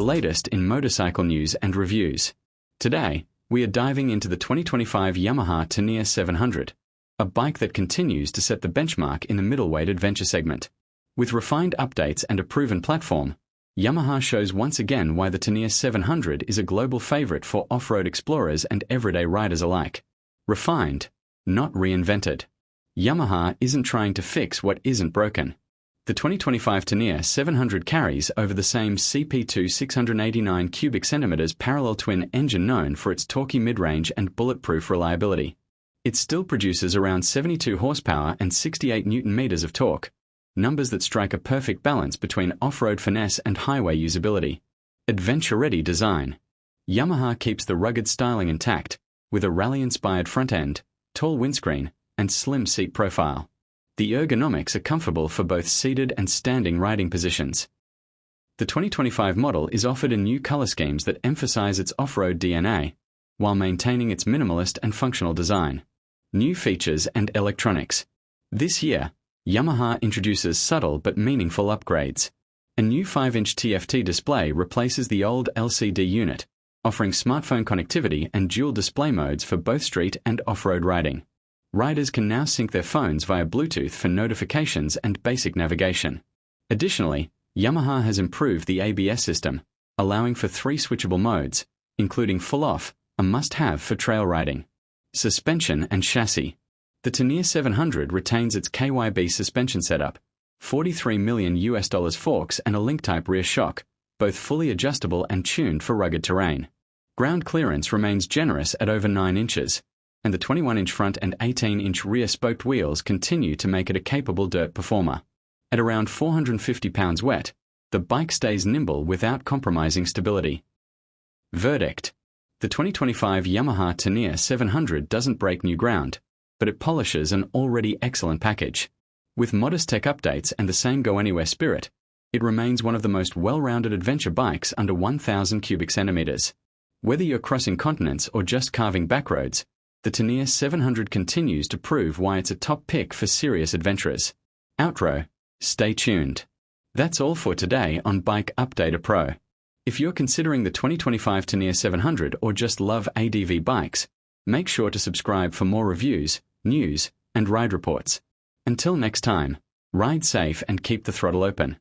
the latest in motorcycle news and reviews. Today, we are diving into the 2025 Yamaha Tenere 700, a bike that continues to set the benchmark in the middleweight adventure segment. With refined updates and a proven platform, Yamaha shows once again why the Tenere 700 is a global favorite for off-road explorers and everyday riders alike. Refined, not reinvented. Yamaha isn't trying to fix what isn't broken. The 2025 Tenere 700 carries over the same CP2 689 cubic centimeters parallel twin engine known for its torquey mid-range and bulletproof reliability. It still produces around 72 horsepower and 68 newton-meters of torque, numbers that strike a perfect balance between off-road finesse and highway usability. Adventure-ready design. Yamaha keeps the rugged styling intact, with a rally-inspired front end, tall windscreen, and slim seat profile. The ergonomics are comfortable for both seated and standing riding positions. The 2025 model is offered in new color schemes that emphasize its off-road DNA, while maintaining its minimalist and functional design. New features and electronics. This year, Yamaha introduces subtle but meaningful upgrades. A new 5-inch TFT display replaces the old LCD unit, offering smartphone connectivity and dual display modes for both street and off-road riding. Riders can now sync their phones via Bluetooth for notifications and basic navigation. Additionally, Yamaha has improved the ABS system, allowing for 3 switchable modes, including full-off, a must-have for trail riding. Suspension and chassis. The Tenere 700 retains its KYB suspension setup, $43 million forks and a link-type rear shock, both fully adjustable and tuned for rugged terrain. Ground clearance remains generous at over 9 inches, and the 21-inch front and 18-inch rear spoked wheels continue to make it a capable dirt performer. At around 450 pounds wet, the bike stays nimble without compromising stability. Verdict. The 2025 Yamaha Tenere 700 doesn't break new ground, but it polishes an already excellent package. With modest tech updates and the same go-anywhere spirit, it remains one of the most well-rounded adventure bikes under 1,000 cubic centimeters. Whether you're crossing continents or just carving backroads, the Tenere 700 continues to prove why it's a top pick for serious adventurers. Outro. Stay tuned. That's all for today on Bike Updater Pro. If you're considering the 2025 Tenere 700 or just love ADV bikes, make sure to subscribe for more reviews, news, and ride reports. Until next time, ride safe and keep the throttle open.